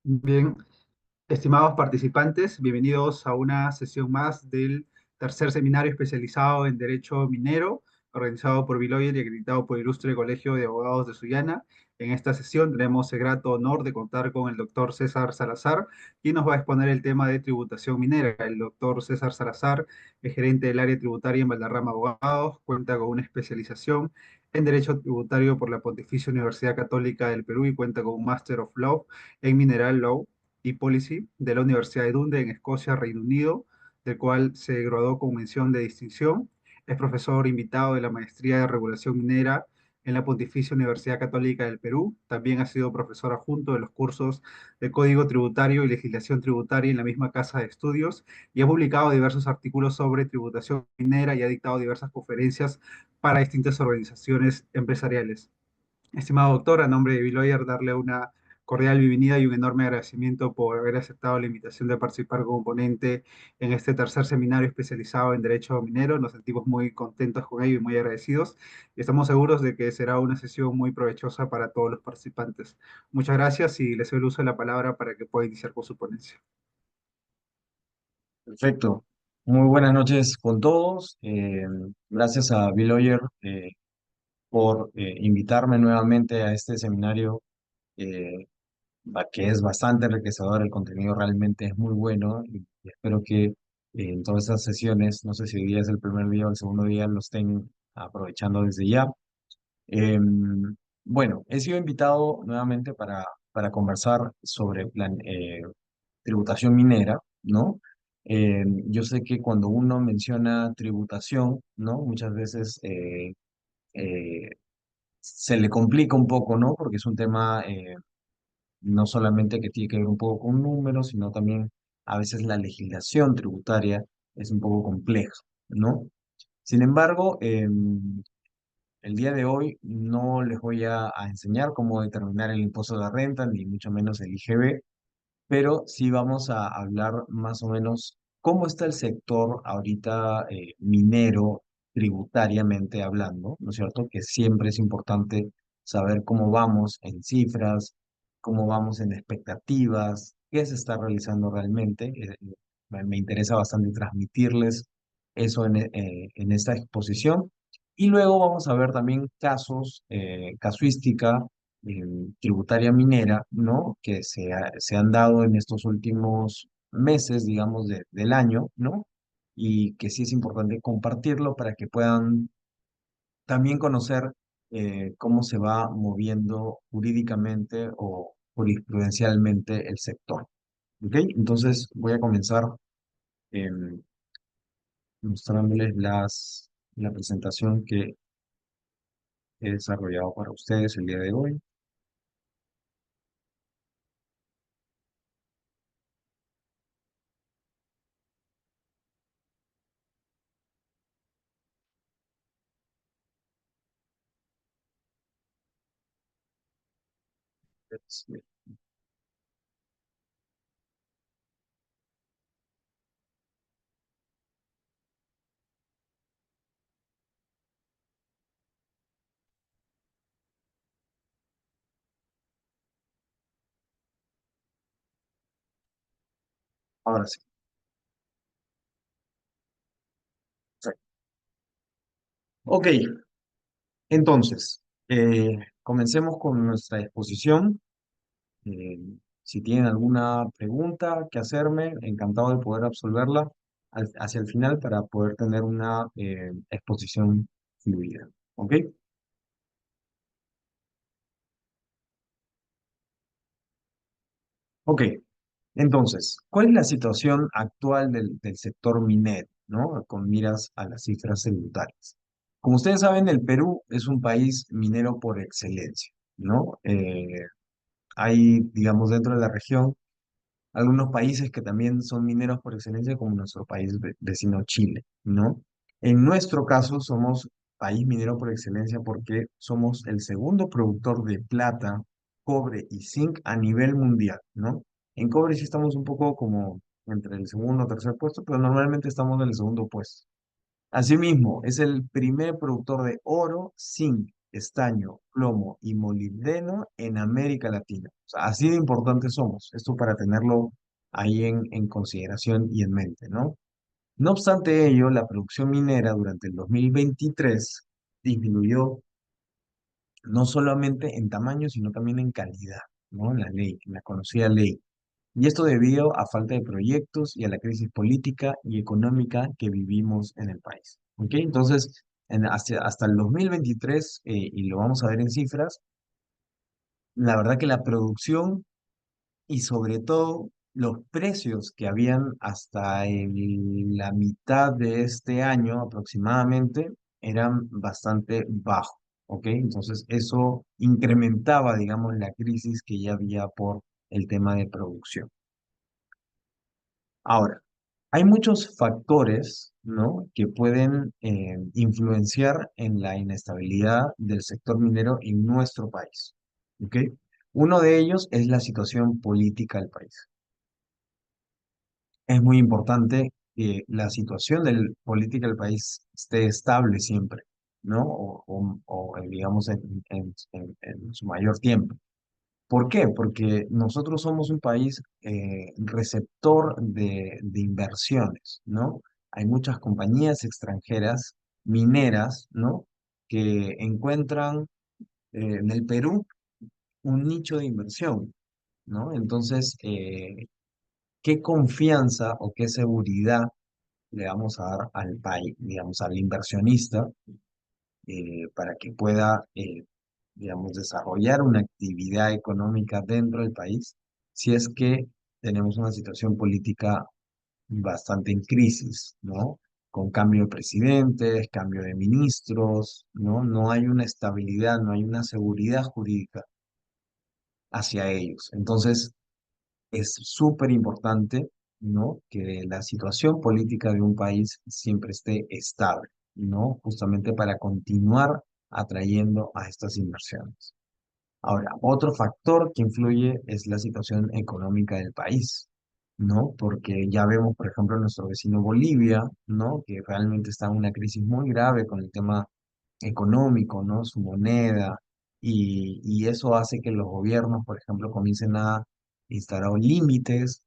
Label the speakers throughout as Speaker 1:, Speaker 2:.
Speaker 1: Bien, estimados participantes, bienvenidos a una sesión más del tercer seminario especializado en Derecho Minero, organizado por Biloyer y acreditado por el Ilustre Colegio de Abogados de Sullana. En esta sesión tenemos el grato honor de contar con el doctor César Salazar, quien nos va a exponer el tema de tributación minera. El doctor César Salazar es gerente del área tributaria en Valderrama Abogados, cuenta con una especialización en Derecho Tributario por la Pontificia Universidad Católica del Perú y cuenta con un Master of Law en Mineral Law y Policy de la Universidad de Dundee en Escocia, Reino Unido, del cual se graduó con mención de distinción. Es profesor invitado de la Maestría de Regulación Minera en la Pontificia Universidad Católica del Perú. También ha sido profesor adjunto de los cursos de Código Tributario y Legislación Tributaria en la misma casa de estudios y ha publicado diversos artículos sobre tributación minera y ha dictado diversas conferencias para distintas organizaciones empresariales. Estimado doctor, a nombre de Biloyer, darle una cordial bienvenida y un enorme agradecimiento por haber aceptado la invitación de participar como ponente en este tercer seminario especializado en Derecho Minero. Nos sentimos muy contentos con ello y muy agradecidos. Y estamos seguros de que será una sesión muy provechosa para todos los participantes. Muchas gracias y les doy el uso de la palabra para que pueda iniciar con su ponencia.
Speaker 2: Perfecto. Muy buenas noches con todos. Gracias a Bill Oyer por invitarme nuevamente a este seminario, eh, que es bastante enriquecedor. El contenido realmente es muy bueno y espero que en todas estas sesiones, no sé si hoy día es el primer día o el segundo día, lo estén aprovechando desde ya. Bueno, he sido invitado nuevamente para conversar sobre tributación minera, ¿no? Yo sé que cuando uno menciona tributación, ¿no? Muchas veces eh, se le complica un poco, ¿no? Porque es un tema no solamente que tiene que ver un poco con números, sino también a veces la legislación tributaria es un poco compleja, ¿no? Sin embargo, el día de hoy no les voy a enseñar cómo determinar el impuesto de la renta, ni mucho menos el IGB, pero sí vamos a hablar más o menos cómo está el sector ahorita minero, tributariamente hablando, ¿no es cierto? Que siempre es importante saber cómo vamos en cifras, cómo vamos en expectativas, qué se está realizando realmente. Me interesa bastante transmitirles eso en esta exposición. Y luego vamos a ver también casos, casuística tributaria minera, ¿no? Que se han dado en estos últimos meses, digamos, del año, ¿no? Y que sí es importante compartirlo para que puedan también conocer cómo se va moviendo jurídicamente o jurisprudencialmente el sector. ¿Ok? Entonces voy a comenzar em, mostrándoles la presentación que he desarrollado para ustedes el día de hoy. Ahora sí. Ok, entonces, comencemos con nuestra exposición. Eh, si tienen alguna pregunta que hacerme, encantado de poder absolverla hacia el final para poder tener una exposición fluida. ¿Ok? Ok, entonces, ¿cuál es la situación actual del sector minero, ¿no? Con miras a las cifras tributarias. Como ustedes saben, el Perú es un país minero por excelencia, ¿no? Hay, digamos, dentro de la región algunos países que también son mineros por excelencia, como nuestro país vecino Chile, ¿no? En nuestro caso, somos país minero por excelencia porque somos el segundo productor de plata, cobre y zinc a nivel mundial, ¿no? En cobre sí estamos un poco como entre el segundo o tercer puesto, pero normalmente estamos en el segundo puesto. Asimismo, es el primer productor de oro, zinc estaño, plomo y molibdeno en América Latina. O sea, así de importantes somos. Esto para tenerlo ahí en consideración y en mente, ¿no? No obstante ello, la producción minera durante el 2023 disminuyó no solamente en tamaño, sino también en calidad, ¿no? En la ley, en la conocida ley. Y esto debido a falta de proyectos y a la crisis política y económica que vivimos en el país. ¿Ok? Entonces, hasta el 2023, y lo vamos a ver en cifras, la verdad que la producción y sobre todo los precios que habían hasta la mitad de este año aproximadamente eran bastante bajos. ¿Ok? Entonces, eso incrementaba, digamos, la crisis que ya había por el tema de producción. Ahora, hay muchos factores, ¿no? que pueden influenciar en la inestabilidad del sector minero en nuestro país. ¿Ok? Uno de ellos es la situación política del país. Es muy importante que la situación política del país esté estable siempre, ¿no? Digamos, en su mayor tiempo. ¿Por qué? Porque nosotros somos un país receptor de inversiones, ¿no? Hay muchas compañías extranjeras mineras, ¿no? que encuentran en el Perú un nicho de inversión, ¿no? Entonces, ¿qué confianza o qué seguridad le vamos a dar al país, digamos, al inversionista, para que pueda, digamos, desarrollar una actividad económica dentro del país, si es que tenemos una situación política bastante en crisis, ¿no? Con cambio de presidentes, cambio de ministros, ¿no? No hay una estabilidad, no hay una seguridad jurídica hacia ellos. Entonces, es súper importante, ¿no? Que la situación política de un país siempre esté estable, ¿no? Justamente para continuar atrayendo a estas inversiones. Ahora, otro factor que influye es la situación económica del país, ¿no? Porque ya vemos, por ejemplo, nuestro vecino Bolivia, ¿no? Que realmente está en una crisis muy grave con el tema económico, ¿no? Su moneda, y eso hace que los gobiernos, por ejemplo, comiencen a instaurar límites,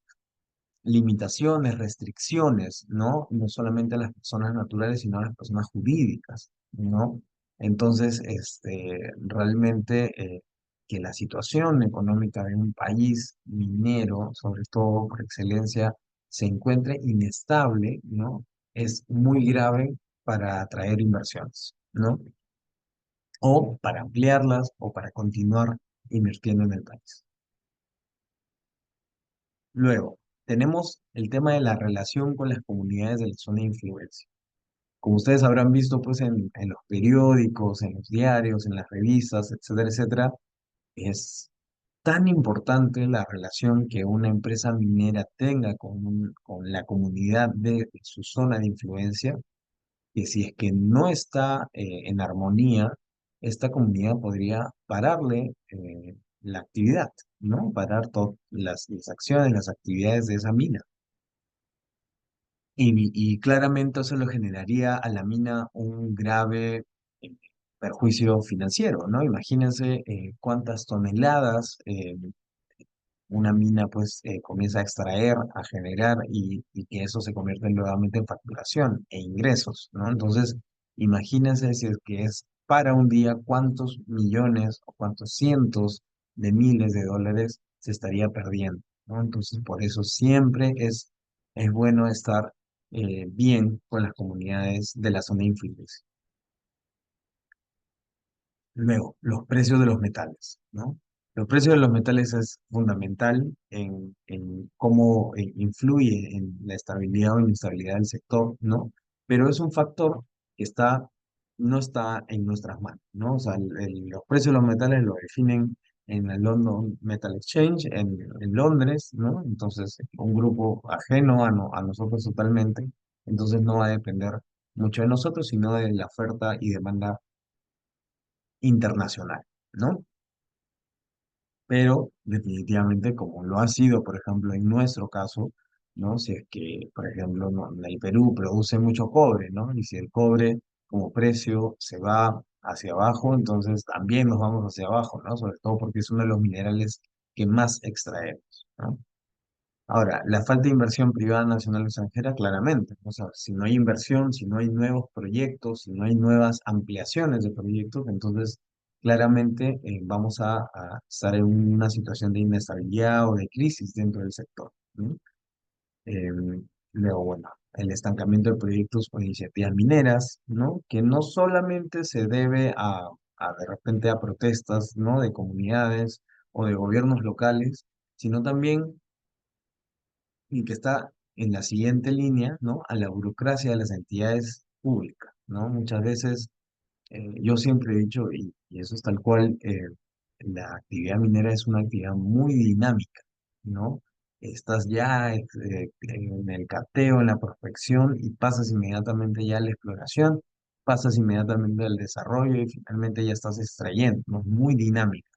Speaker 2: limitaciones, restricciones, ¿no? No solamente a las personas naturales, sino a las personas jurídicas, ¿no? Entonces, realmente que la situación económica de un país minero, sobre todo por excelencia, se encuentre inestable, ¿no? Es muy grave para atraer inversiones, ¿no? O para ampliarlas o para continuar invirtiendo en el país. Luego, tenemos el tema de la relación con las comunidades de la zona de influencia. Como ustedes habrán visto pues en los periódicos, en los diarios, en las revistas, etcétera, etcétera, es tan importante la relación que una empresa minera tenga con la comunidad de su zona de influencia, que si es que no está en armonía, esta comunidad podría pararle la actividad, ¿no? Parar todas las acciones, las actividades de esa mina. Y claramente eso le generaría a la mina un grave eh, perjuicio financiero, ¿no? Imagínense cuántas toneladas una mina pues comienza a extraer, a generar y que eso se convierte nuevamente en facturación e ingresos, ¿no? Entonces, imagínense si es que es para un día cuántos millones o cuántos cientos de miles de dólares se estaría perdiendo, ¿no? Entonces, por eso siempre es bueno estar bien con las comunidades de la zona de influencia. Luego, los precios de los metales, ¿no? Los precios de los metales es fundamental en cómo influye en la estabilidad o inestabilidad del sector, ¿no? Pero es un factor que no está en nuestras manos, ¿no? O sea, los precios de los metales lo definen en el London Metal Exchange, en Londres, ¿no? Entonces, un grupo ajeno a nosotros totalmente, entonces no va a depender mucho de nosotros, sino de la oferta y demanda internacional, ¿no? Pero definitivamente, como lo ha sido, por ejemplo, en nuestro caso, ¿no? Si es que, por ejemplo, el Perú produce mucho cobre, ¿no? Y si el cobre como precio se va hacia abajo, entonces también nos vamos hacia abajo, ¿no? Sobre todo porque es uno de los minerales que más extraemos, ¿no? Ahora, la falta de inversión privada nacional o extranjera, claramente. O sea, si no hay inversión, si no hay nuevos proyectos, si no hay nuevas ampliaciones de proyectos, entonces claramente vamos a estar en una situación de inestabilidad o de crisis dentro del sector, ¿no? Eh, Luego, bueno, el estancamiento de proyectos o iniciativas mineras, ¿no? Que no solamente se debe a de repente a protestas, ¿no? De comunidades o de gobiernos locales, sino también y que está en la siguiente línea, ¿no? A la burocracia de las entidades públicas, ¿no? Muchas veces, yo siempre he dicho, y eso es tal cual, la actividad minera es una actividad muy dinámica, ¿no? Estás ya en el cateo, en la prospección, y pasas inmediatamente ya a la exploración, pasas inmediatamente al desarrollo y finalmente ya estás extrayendo, ¿no? Muy dinámica.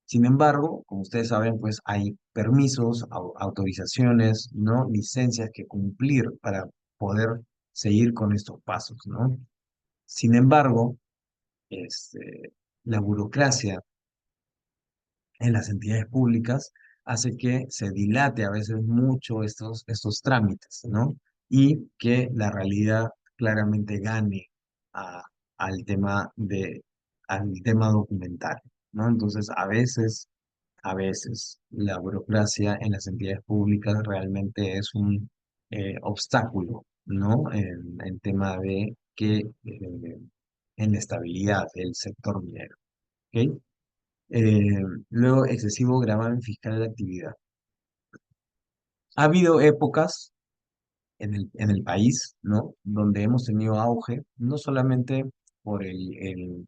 Speaker 2: Sin embargo, como ustedes saben, pues hay permisos, autorizaciones, ¿no? Licencias que cumplir para poder seguir con estos pasos, ¿no? Sin embargo, la burocracia en las entidades públicas hace que se dilate a veces mucho estos trámites, ¿no? Y que la realidad claramente gane a- al tema al tema documental, ¿no? Entonces, a veces la burocracia en las entidades públicas realmente es un obstáculo, ¿no? En tema de en la estabilidad del sector minero, ¿ok? Luego, excesivo gravamen fiscal de actividad. Ha habido épocas en el país, ¿no? Donde hemos tenido auge, no solamente por el,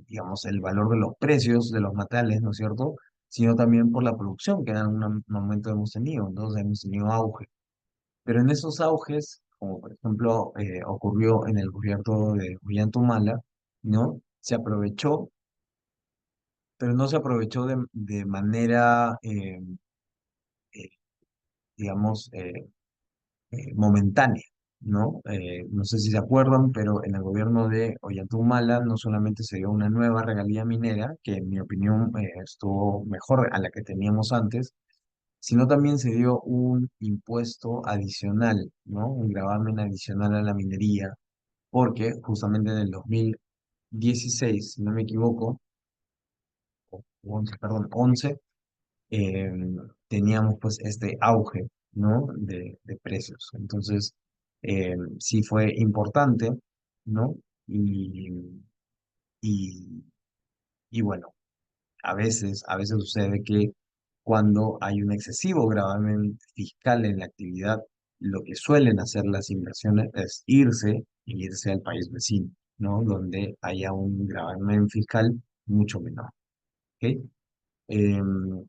Speaker 2: digamos, el valor de los precios de los materiales, ¿no es cierto? Sino también por la producción que en algún momento hemos tenido, entonces hemos tenido auge. Pero en esos auges, como por ejemplo ocurrió en el gobierno de Ollanta, ¿no? Se aprovechó, pero no se aprovechó de manera, eh, digamos, momentánea, ¿no? No sé si se acuerdan, pero en el gobierno de Ollanta no solamente se dio una nueva regalía minera, que en mi opinión estuvo mejor a la que teníamos antes, sino también se dio un impuesto adicional, ¿no? Un gravamen adicional a la minería, porque justamente en el 2016, si no me equivoco, o 11, perdón, 11, eh, teníamos pues este auge, ¿no? De precios. Entonces, sí fue importante, ¿no? Y, y, y bueno, a veces sucede que cuando hay un excesivo gravamen fiscal en la actividad, lo que suelen hacer las inversiones es irse al país vecino, ¿no? Donde haya un gravamen fiscal mucho menor, ¿ok? Em,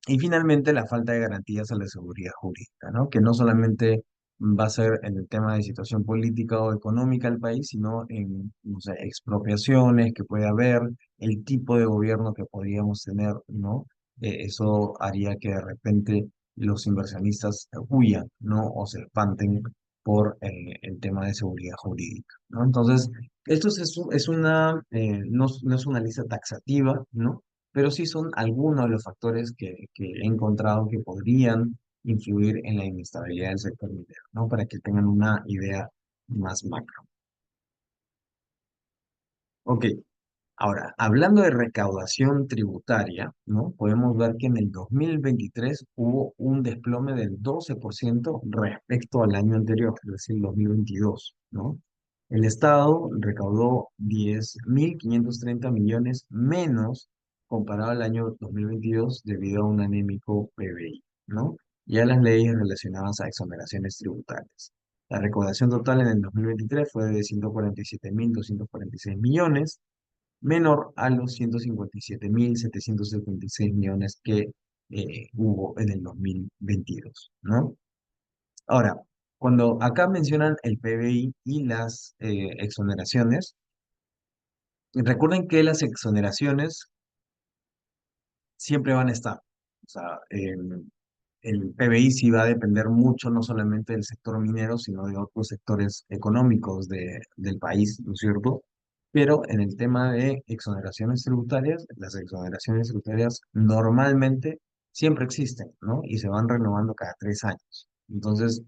Speaker 2: Y finalmente, la falta de garantías a la seguridad jurídica, ¿no? Que no solamente va a ser en el tema de situación política o económica del país, sino en, no sé, expropiaciones que puede haber, el tipo de gobierno que podríamos tener, ¿no? Eso haría que de repente los inversionistas huyan, ¿no? O se espanten por el tema de seguridad jurídica, ¿no? Entonces, es una, no es una lista taxativa, ¿no? Pero sí son algunos de los factores que he encontrado que podrían influir en la inestabilidad del sector minero, ¿no? Para que tengan una idea más macro. Ok, ahora, hablando de recaudación tributaria, ¿no? Podemos ver que en el 2023 hubo un desplome del 12% respecto al año anterior, es decir, el 2022, ¿no? El Estado recaudó 10.530 millones menos comparado al año 2022 debido a un anémico PBI, ¿no? Y a las leyes relacionadas a exoneraciones tributarias. La recaudación total en el 2023 fue de 147.246 millones, menor a los 157.776 millones que hubo en el 2022, ¿no? Ahora, cuando acá mencionan el PBI y las exoneraciones, recuerden que las exoneraciones siempre van a estar. O sea, el PBI sí va a depender mucho no solamente del sector minero, sino de otros sectores económicos del país, ¿no es cierto? Pero en el tema de exoneraciones tributarias, las exoneraciones tributarias normalmente siempre existen, ¿no? Y se van renovando cada 3 años. Entonces,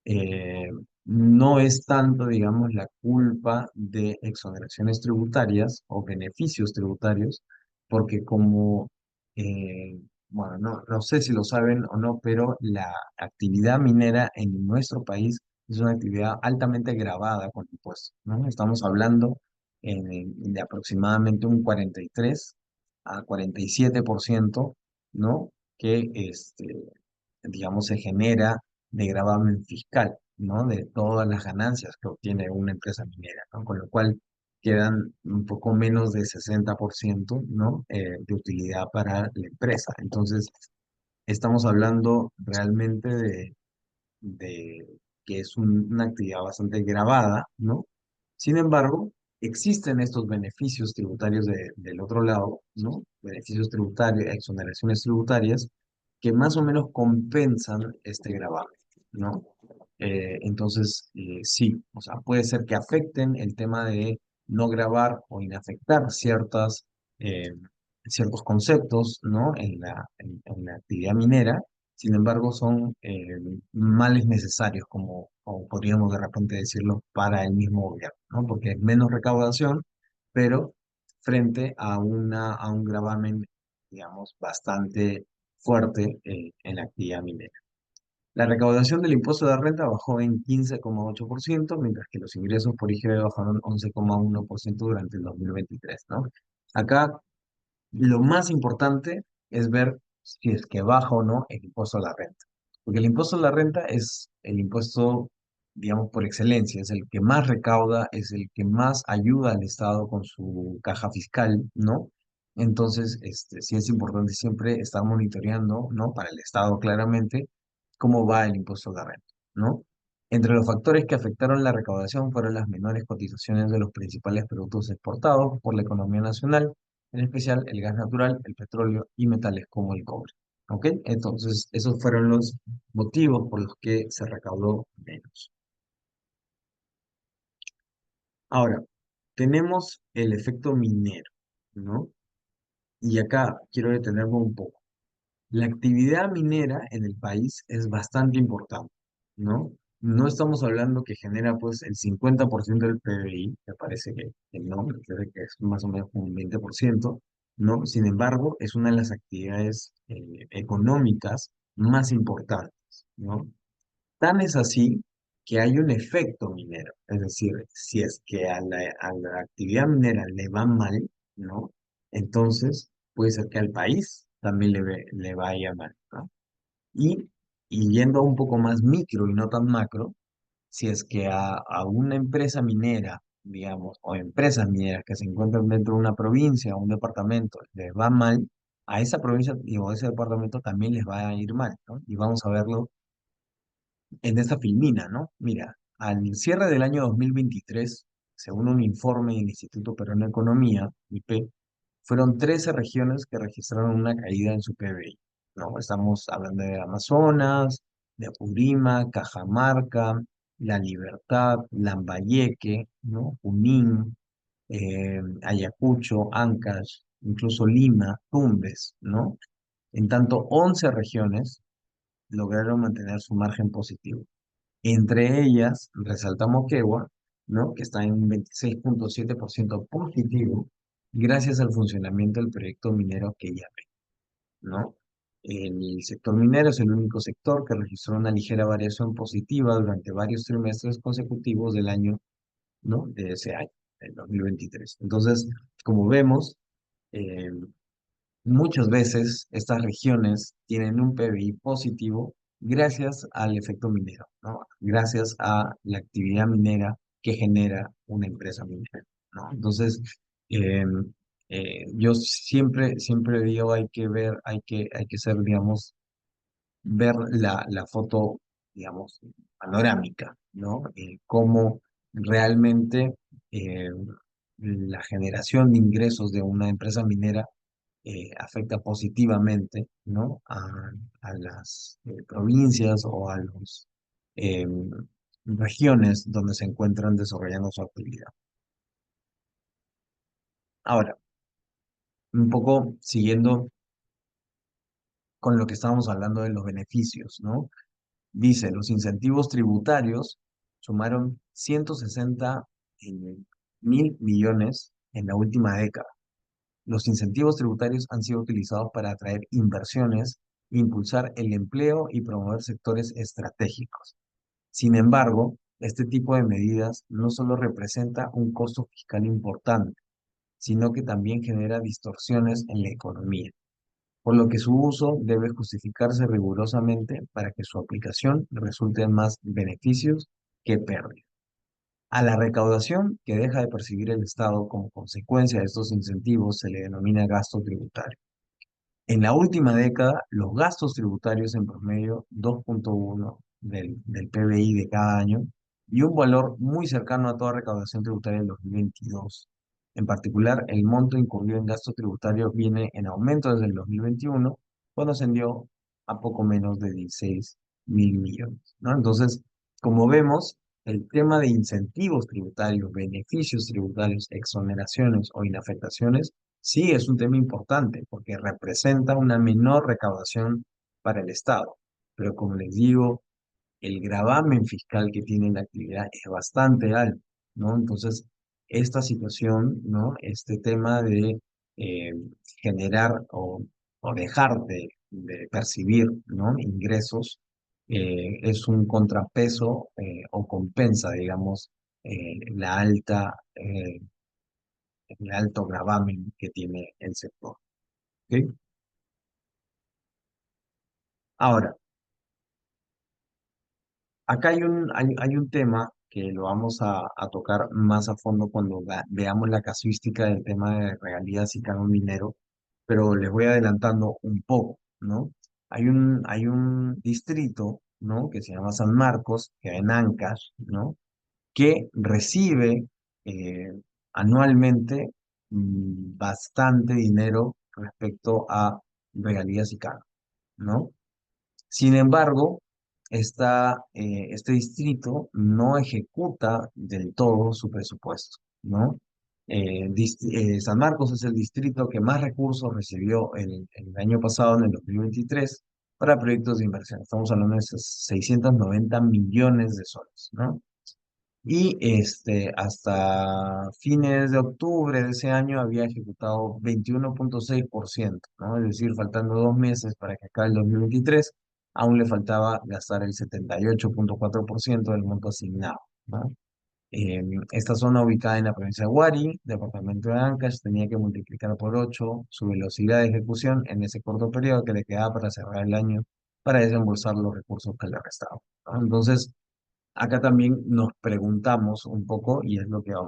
Speaker 2: eh, no es tanto, digamos, la culpa de exoneraciones tributarias o beneficios tributarios, porque como, eh, bueno, no sé si lo saben o no, pero la actividad minera en nuestro país es una actividad altamente gravada con impuestos, ¿no? Estamos hablando de aproximadamente un 43 a 47%, ¿no? Que digamos, se genera de gravamen fiscal, ¿no? De todas las ganancias que obtiene una empresa minera, ¿no? Con lo cual quedan un poco menos de 60%, ¿no? De utilidad para la empresa. Entonces, estamos hablando realmente de que es una actividad bastante gravada, ¿no? Sin embargo, existen estos beneficios tributarios del otro lado, ¿no? Beneficios tributarios, exoneraciones tributarias, que más o menos compensan este gravamen, ¿no? Entonces, sí, o sea, puede ser que afecten el tema de no gravar o inafectar eh, ciertos conceptos, ¿no? En la actividad minera. Sin embargo, son males necesarios, como podríamos de repente decirlo, para el mismo gobierno, ¿no? Porque es menos recaudación, pero frente a un gravamen, digamos, bastante fuerte en la actividad minera. La recaudación del impuesto de renta bajó en 15,8%, mientras que los ingresos por IGB bajaron 11,1% durante el 2023, ¿no? Acá lo más importante es ver si es que baja o no el impuesto a la renta. Porque el impuesto a la renta es el impuesto, digamos, por excelencia, es el que más recauda, es el que más ayuda al Estado con su caja fiscal, ¿no? Entonces, sí es importante siempre estar monitoreando, ¿no? Para el Estado claramente, cómo va el impuesto a la renta, ¿no? Entre los factores que afectaron la recaudación fueron las menores cotizaciones de los principales productos exportados por la economía nacional, en especial el gas natural, el petróleo y metales como el cobre. ¿Ok? Entonces, esos fueron los motivos por los que se recaudó menos. Ahora, tenemos el efecto minero, ¿no? Y acá quiero detenerme un poco. La actividad minera en el país es bastante importante, ¿no? No estamos hablando que genera pues el 50% del PBI, me parece que no, me parece que es más o menos un 20%, ¿no? Sin embargo, es una de las actividades económicas más importantes, ¿no? Tan es así que hay un efecto minero, es decir, si es que a la actividad minera le va mal, ¿no? Entonces puede ser que al país también le vaya mal, ¿no? Y, y yendo un poco más micro y no tan macro, si es que a una empresa minera, digamos, o empresas mineras que se encuentran dentro de una provincia o un departamento les va mal, a esa provincia o a ese departamento también les va a ir mal, ¿no? Y vamos a verlo en esta filmina, ¿no? Mira, al cierre del año 2023, según un informe del Instituto Peruano de Economía, IP, fueron 13 regiones que registraron una caída en su PBI, ¿no? Estamos hablando de Amazonas, de Apurímac, Cajamarca, La Libertad, Lambayeque, ¿no? Junín, Ayacucho, Ancash, incluso Lima, Tumbes, ¿no? En tanto, 11 regiones lograron mantener su margen positivo. Entre ellas, resaltamos Moquegua, ¿no? Que está en un 26,7% positivo gracias al funcionamiento del proyecto minero que ya ¿no? El sector minero es el único sector que registró una ligera variación positiva durante varios trimestres consecutivos del año, ¿no? De ese año, el 2023. Entonces, como vemos, eh, muchas veces estas regiones tienen un PBI positivo gracias al efecto minero, ¿no? Gracias a la actividad minera que genera una empresa minera, ¿no? Entonces, eh, yo siempre digo, hay que ser, digamos, ver la foto, digamos, panorámica, ¿no? Cómo realmente eh, la generación de ingresos de una empresa minera afecta positivamente, ¿no? A las provincias o a las regiones donde se encuentran desarrollando su actividad. Ahora, un poco siguiendo con lo que estábamos hablando de los beneficios, ¿no? Dice, los incentivos tributarios sumaron 160 mil millones en la última década. Los incentivos tributarios han sido utilizados para atraer inversiones, impulsar el empleo y promover sectores estratégicos. Sin embargo, este tipo de medidas no solo representa un costo fiscal importante, sino que también genera distorsiones en la economía, por lo que su uso debe justificarse rigurosamente para que su aplicación resulte en más beneficios que pérdidas. A la recaudación que deja de percibir el Estado como consecuencia de estos incentivos se le denomina gasto tributario. En la última década, los gastos tributarios en promedio 2,1 del PBI de cada año y un valor muy cercano a toda recaudación tributaria del 2022. En particular, el monto incurrido en gasto tributario viene en aumento desde el 2021, cuando ascendió a poco menos de 16 mil millones, ¿no? Entonces, como vemos, el tema de incentivos tributarios, beneficios tributarios, exoneraciones o inafectaciones sí, es un tema importante porque representa una menor recaudación para el Estado. Pero como les digo, el gravamen fiscal que tiene la actividad es bastante alto, ¿no? Entonces, esta situación, ¿no? Este tema de eh, generar o dejar de percibir, ¿no? Ingresos es un contrapeso o compensa, digamos, la alta el alto gravamen que tiene el sector. ¿Ok? Ahora, acá hay un tema que lo vamos a tocar más a fondo cuando veamos la casuística del tema de regalías y canon minero, pero les voy adelantando un poco, ¿no? Hay un distrito, ¿no? Que se llama San Marcos, que en Ancash, ¿no? Que recibe eh, anualmente bastante dinero respecto a regalías y canon, ¿no? Sin embargo, este distrito no ejecuta del todo su presupuesto, ¿no? San Marcos es el distrito que más recursos recibió el año pasado, en el 2023, para proyectos de inversión. Estamos hablando de 690 millones de soles, ¿no? Y hasta fines de octubre de ese año había ejecutado 21,6%, ¿no? Es decir, faltando 2 meses para que acabe el 2023, aún le faltaba gastar el 78,4% del monto asignado, ¿no? Esta zona ubicada en la provincia de Huari, departamento de Ancash, tenía que multiplicar por 8 su velocidad de ejecución en ese corto periodo que le quedaba para cerrar el año para desembolsar los recursos que le restaban, ¿no? Entonces, acá también nos preguntamos un poco, y es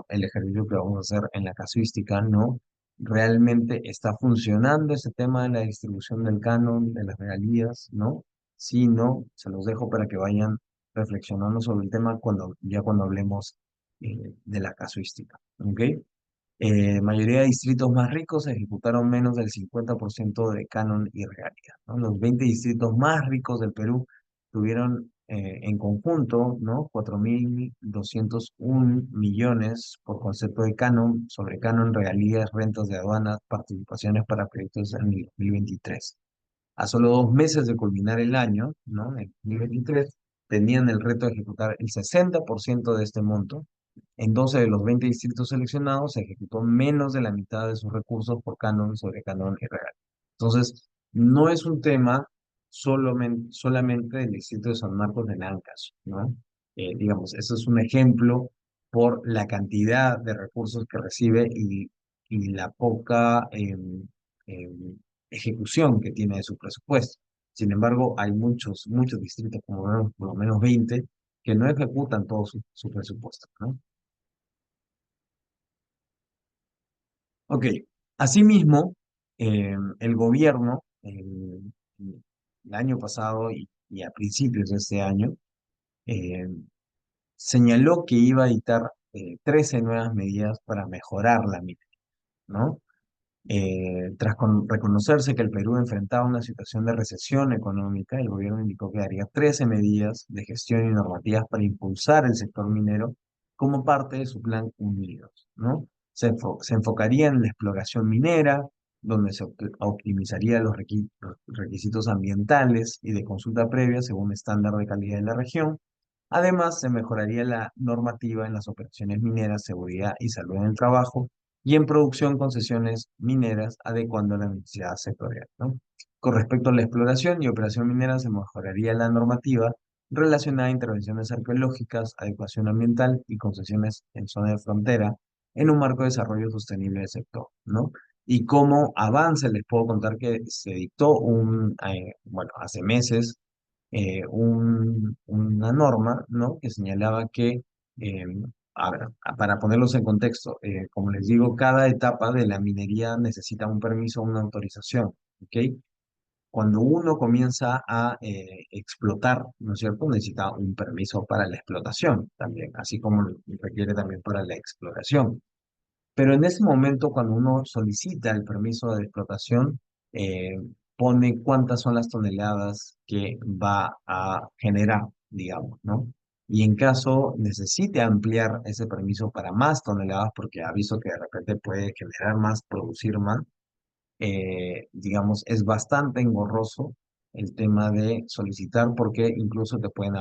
Speaker 2: el ejercicio que vamos a hacer en la casuística, ¿no? ¿Realmente está funcionando ese tema de la distribución del canon, de las regalías, ¿no? Si no, se los dejo para que vayan reflexionando sobre el tema cuando hablemos de la casuística, ¿ok? Mayoría de distritos más ricos ejecutaron menos del 50% de canon y regalía, ¿no? Los 20 distritos más ricos del Perú tuvieron en conjunto, ¿no? 4.201 millones por concepto de canon, sobre canon, regalías, rentas de aduanas, participaciones para proyectos en el 2023. A solo 2 meses de culminar el año, ¿no? En 2023, tenían el reto de ejecutar el 60% de este monto. En 12 de los 20 distritos seleccionados se ejecutó menos de la mitad de sus recursos por canon, sobre canon y regal. Entonces, no es un tema solamente del distrito de San Marcos de Nancas, ¿no? Digamos, eso es un ejemplo por la cantidad de recursos que recibe y la poca ejecución que tiene de su presupuesto. Sin embargo, hay muchos distritos, como vemos, por lo menos 20, que no ejecutan todo su presupuesto, ¿no? Ok, asimismo, el gobierno el año pasado y a principios de este año eh, señaló que iba a dictar 13 nuevas medidas para mejorar la minería, ¿no? Reconocerse que el Perú enfrentaba una situación de recesión económica, el gobierno indicó que haría 13 medidas de gestión y normativas para impulsar el sector minero como parte de su plan Unidos, ¿no? Se enfocaría en la exploración minera, donde se optimizaría los requisitos ambientales y de consulta previa según estándar de calidad de la región. Además, se mejoraría la normativa en las operaciones mineras, seguridad y salud en el trabajo y en producción concesiones mineras, adecuando la necesidad sectorial, ¿no? Con respecto a la exploración y operación minera, se mejoraría la normativa relacionada a intervenciones arqueológicas, adecuación ambiental y concesiones en zona de frontera en un marco de desarrollo sostenible del sector, ¿no? Y cómo avanza, les puedo contar que se dictó bueno, hace meses, una norma, ¿no? Que señalaba que, eh, a ver, para ponerlos en contexto, como les digo, cada etapa de la minería necesita un permiso, una autorización, ¿ok? Cuando uno comienza a explotar, ¿no es cierto? Necesita un permiso para la explotación también, así como lo requiere también para la exploración. Pero en ese momento, cuando uno solicita el permiso de explotación, eh, pone cuántas son las toneladas que va a generar, digamos, ¿no? Y en caso necesite ampliar ese permiso para más toneladas, porque aviso que de repente puede generar más, producir más, digamos, es bastante engorroso el tema de solicitar porque incluso te pueden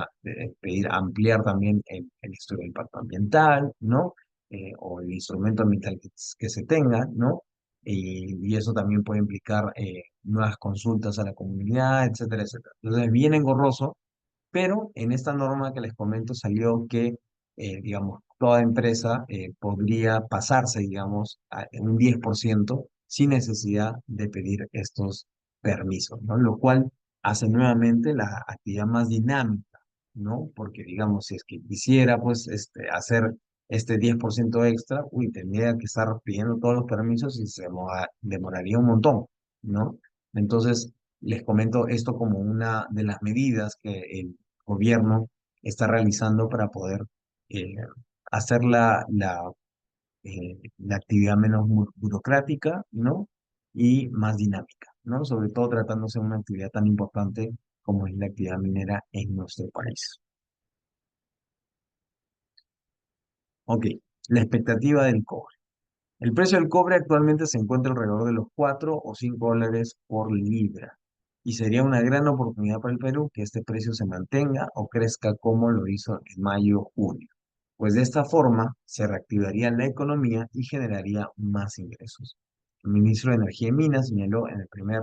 Speaker 2: pedir ampliar también el estudio de impacto ambiental, ¿no? O el instrumento ambiental que se tenga, ¿no? Y eso también puede implicar nuevas consultas a la comunidad, etcétera, etcétera. Entonces, es bien engorroso, pero en esta norma que les comento salió que, digamos, toda empresa podría pasarse, digamos, a un 10% sin necesidad de pedir estos permisos, ¿no? Lo cual hace nuevamente la actividad más dinámica, ¿no? Porque, digamos, si es que quisiera, pues, hacer este 10% extra, uy, tendría que estar pidiendo todos los permisos y demoraría un montón, ¿no? Entonces, les comento esto como una de las medidas que el gobierno está realizando para poder eh, hacer la actividad menos burocrática, ¿no? Y más dinámica, ¿no? Sobre todo tratándose de una actividad tan importante como es la actividad minera en nuestro país. Ok, la expectativa del cobre. El precio del cobre actualmente se encuentra alrededor de los 4 o 5 dólares por libra y sería una gran oportunidad para el Perú que este precio se mantenga o crezca como lo hizo en mayo-junio, pues de esta forma se reactivaría la economía y generaría más ingresos. El ministro de Energía y Minas señaló en el primer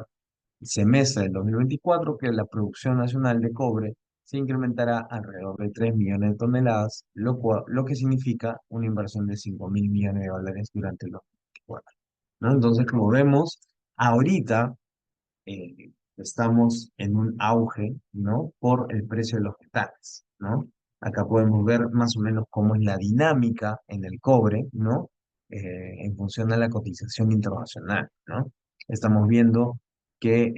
Speaker 2: semestre del 2024 que la producción nacional de cobre se incrementará alrededor de 3 millones de toneladas, lo que significa una inversión de 5.000 millones de dólares durante el 2024, ¿no? Entonces, como vemos, ahorita estamos en un auge, ¿no? Por el precio de los metales, ¿no? Acá podemos ver más o menos cómo es la dinámica en el cobre, ¿no? En función de la cotización internacional, ¿no? Estamos viendo que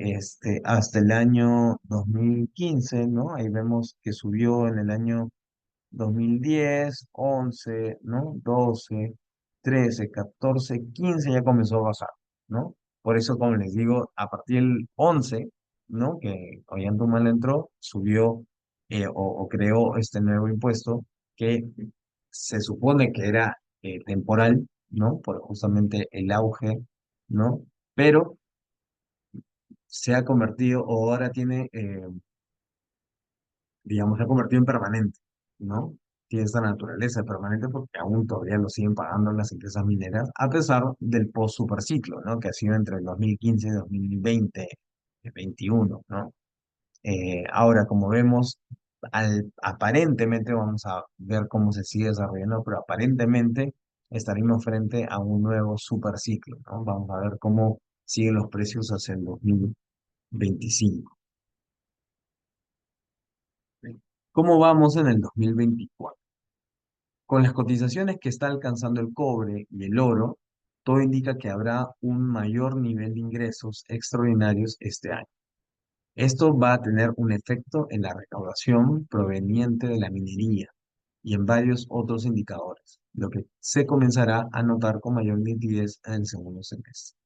Speaker 2: hasta el año 2015, ¿no? Ahí vemos que subió en el año 2010, 11, ¿no? 12, 13, 14, 15 ya comenzó a bajar, ¿no? Por eso, como les digo, a partir del 11, ¿no? Que Ollantaytamala entró, subió o creó este nuevo impuesto que se supone que era temporal, ¿no? Por justamente el auge, ¿no? Pero se ha convertido o ahora tiene digamos, se ha convertido en permanente, ¿no? Tiene esta naturaleza permanente porque aún todavía lo siguen pagando las empresas mineras, a pesar del post-superciclo, ¿no? Que ha sido entre el 2015 y 2020, 21, ¿no? Ahora, como vemos, aparentemente, vamos a ver cómo se sigue desarrollando, pero aparentemente estaremos frente a un nuevo superciclo, ¿no? Vamos a ver cómo siguen los precios hacia el 2025. ¿Cómo vamos en el 2024? Con las cotizaciones que está alcanzando el cobre y el oro, todo indica que habrá un mayor nivel de ingresos extraordinarios este año. Esto va a tener un efecto en la recaudación proveniente de la minería y en varios otros indicadores, lo que se comenzará a notar con mayor nitidez en el segundo semestre.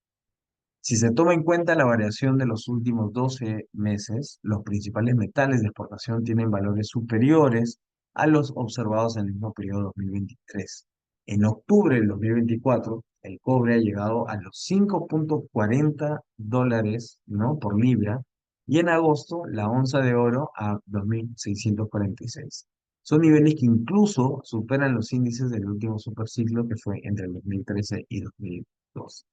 Speaker 2: Si se toma en cuenta la variación de los últimos 12 meses, los principales metales de exportación tienen valores superiores a los observados en el mismo periodo 2023. En octubre del 2024, el cobre ha llegado a los 5,40 dólares, ¿no?, por libra, y en agosto la onza de oro a 2.646. Son niveles que incluso superan los índices del último superciclo que fue entre el 2013 y 2012.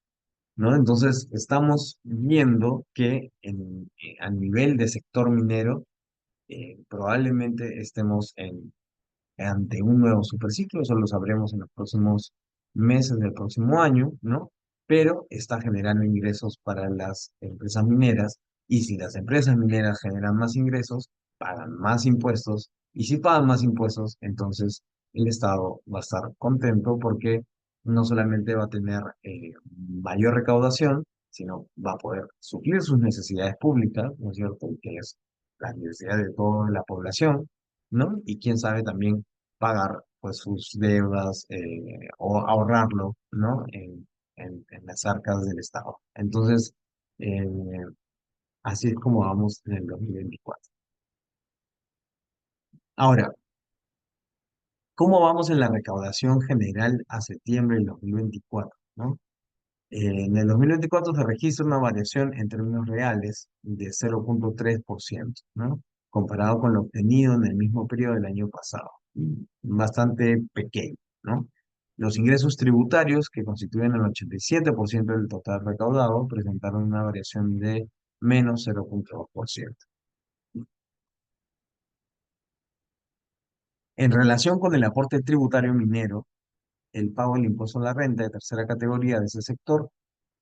Speaker 2: ¿No? Entonces, estamos viendo que a nivel de sector minero, probablemente estemos ante un nuevo superciclo, eso lo sabremos en los próximos meses del próximo año, ¿no? Pero está generando ingresos para las empresas mineras, y si las empresas mineras generan más ingresos, pagan más impuestos, y si pagan más impuestos, entonces el Estado va a estar contento porque no solamente va a tener mayor recaudación, sino va a poder suplir sus necesidades públicas, ¿no es cierto? Que es la necesidad de toda la población, ¿no? Y quién sabe también pagar pues sus deudas, o ahorrarlo, ¿no? En las arcas del Estado. Entonces, eh, así es como vamos en el 2024. Ahora, ¿cómo vamos en la recaudación general a septiembre del 2024? ¿No? En el 2024 se registra una variación en términos reales de 0,3%, ¿no? Comparado con lo obtenido en el mismo periodo del año pasado. Bastante pequeño, ¿no? Los ingresos tributarios, que constituyen el 87% del total recaudado, presentaron una variación de menos 0,2%. En relación con el aporte tributario minero, el pago del impuesto a la renta de tercera categoría de ese sector,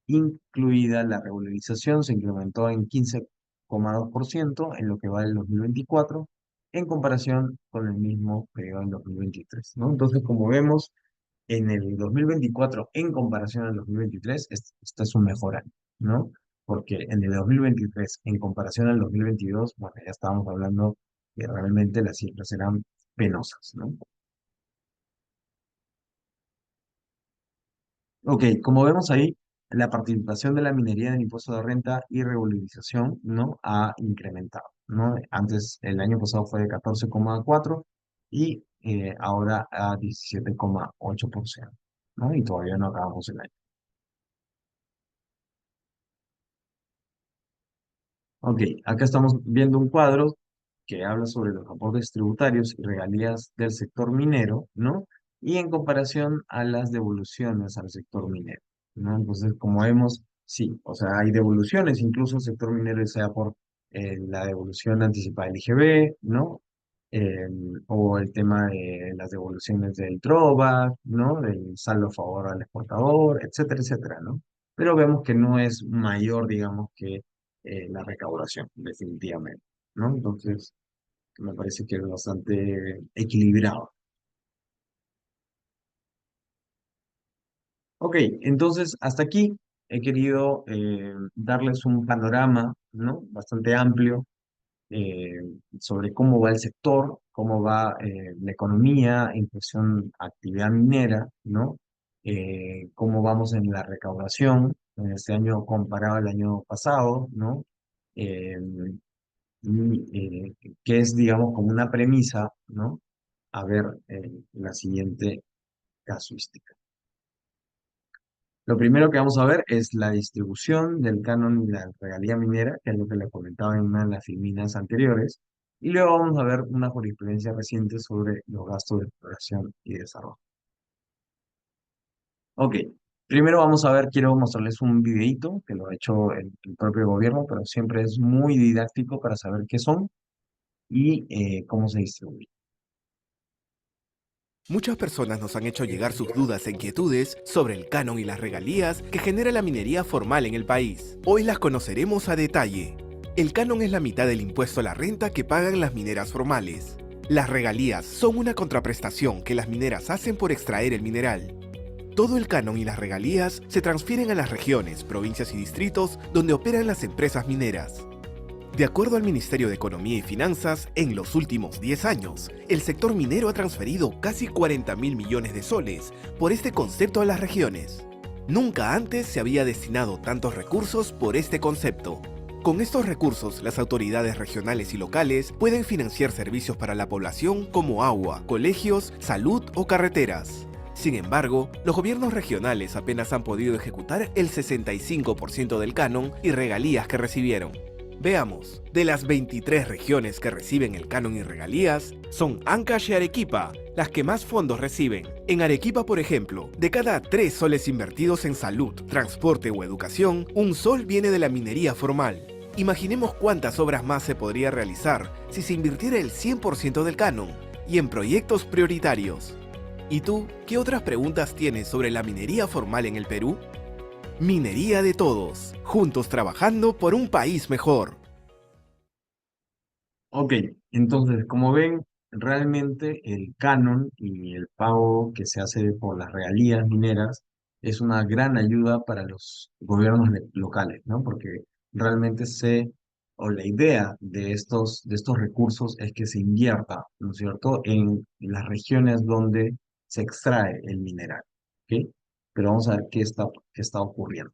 Speaker 2: incluida la regularización, se incrementó en 15,2% en lo que va del 2024, en comparación con el mismo periodo del 2023, ¿no? Entonces, como vemos, en el 2024, en comparación al 2023, este es un mejor año, ¿no? Porque en el 2023, en comparación al 2022, bueno, ya estábamos hablando que realmente las cifras eran penosas, ¿no? Ok, como vemos ahí, la participación de la minería en el impuesto de renta y regularización, ¿no?, ha incrementado, ¿no? Antes, el año pasado fue de 14,4 y ahora a 17,8%, ¿no? Y todavía no acabamos el año. Ok, acá estamos viendo un cuadro que habla sobre los aportes tributarios y regalías del sector minero, ¿no? Y en comparación a las devoluciones al sector minero, ¿no? Entonces, como vemos, sí, o sea, hay devoluciones, incluso el sector minero, sea por la devolución anticipada del IGB, ¿no? Eh, o el tema de las devoluciones del TROBA, ¿no? Del saldo a favor al exportador, etcétera, etcétera, ¿no? Pero vemos que no es mayor, digamos, que la recaudación, definitivamente, ¿no? Entonces, me parece que es bastante equilibrado. Ok, entonces hasta aquí he querido darles un panorama, ¿no?, bastante amplio, eh, sobre cómo va el sector, cómo va la economía en cuestión actividad minera, ¿no? Cómo vamos en la recaudación en este año comparado al año pasado, ¿no? Eh, que es, digamos, como una premisa, ¿no? A ver, la siguiente casuística. Lo primero que vamos a ver es la distribución del canon y la regalía minera, que es lo que le comentaba en una de las filminas anteriores, y luego vamos a ver una jurisprudencia reciente sobre los gastos de exploración y desarrollo. Ok, primero vamos a ver, quiero mostrarles un videíto que lo ha hecho el propio gobierno, pero siempre es muy didáctico para saber qué son y cómo se distribuyen.
Speaker 3: Muchas personas nos han hecho llegar sus dudas e inquietudes sobre el canon y las regalías que genera la minería formal en el país. Hoy las conoceremos a detalle. El canon es la mitad del impuesto a la renta que pagan las mineras formales. Las regalías son una contraprestación que las mineras hacen por extraer el mineral. Todo el canon y las regalías se transfieren a las regiones, provincias y distritos donde operan las empresas mineras. De acuerdo al Ministerio de Economía y Finanzas, en los últimos 10 años, el sector minero ha transferido casi 40.000 millones de soles por este concepto a las regiones. Nunca antes se había destinado tantos recursos por este concepto. Con estos recursos, las autoridades regionales y locales pueden financiar servicios para la población como agua, colegios, salud o carreteras. Sin embargo, los gobiernos regionales apenas han podido ejecutar el 65% del canon y regalías que recibieron. Veamos, de las 23 regiones que reciben el canon y regalías, son Ancash y Arequipa las que más fondos reciben. En Arequipa, por ejemplo, de cada 3 soles invertidos en salud, transporte o educación, un sol viene de la minería formal. Imaginemos cuántas obras más se podría realizar si se invirtiera el 100% del canon y en proyectos prioritarios. ¿Y tú, qué otras preguntas tienes sobre la minería formal en el Perú? Minería de todos, juntos trabajando por un país mejor.
Speaker 2: Ok, entonces, como ven, realmente el canon y el pago que se hace por las regalías mineras es una gran ayuda para los gobiernos locales, ¿no? Porque realmente o la idea de estos recursos es que se invierta, ¿no es cierto?, en las regiones donde se extrae el mineral, ¿ok? Pero vamos a ver qué está ocurriendo.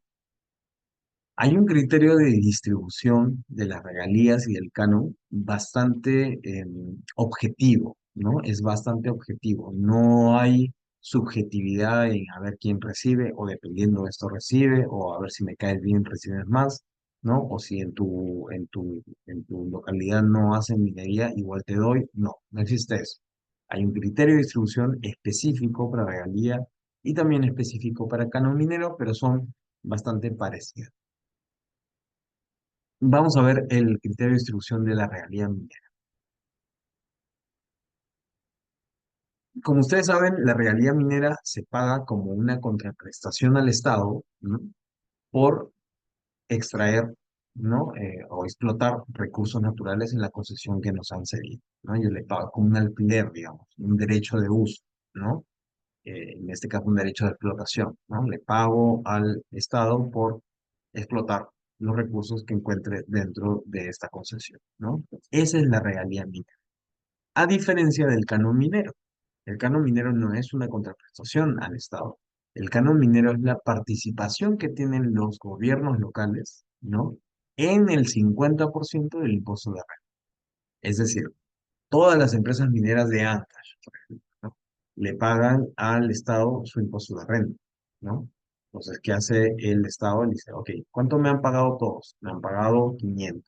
Speaker 2: Hay un criterio de distribución de las regalías y del canon bastante objetivo, ¿no? Es bastante objetivo. No hay subjetividad en a ver quién recibe o dependiendo de esto recibe o a ver si me caes bien recibes más, ¿no? O si en tu localidad no hacen minería, igual te doy. No, no existe eso. Hay un criterio de distribución específico para regalía y también específico para canon minero, pero son bastante parecidos. Vamos a ver el criterio de distribución de la regalía minera. Como ustedes saben, la regalía minera se paga como una contraprestación al Estado, ¿no? Por extraer, ¿no? O explotar recursos naturales en la concesión que nos han cedido, ¿no? Yo le pago como un alquiler, digamos, un derecho de uso, ¿no? En este caso, un derecho de explotación, ¿no? Le pago al Estado por explotar los recursos que encuentre dentro de esta concesión, ¿no? Esa es la regalía minera. A diferencia del canon minero. El canon minero no es una contraprestación al Estado. El canon minero es la participación que tienen los gobiernos locales, ¿no? En el 50% del impuesto de renta. Es decir, todas las empresas mineras de Ancash, por ejemplo, ¿no? Le pagan al Estado su impuesto de renta, ¿no? Entonces, ¿qué hace el Estado? Le dice, ok, ¿cuánto me han pagado todos? Me han pagado 500.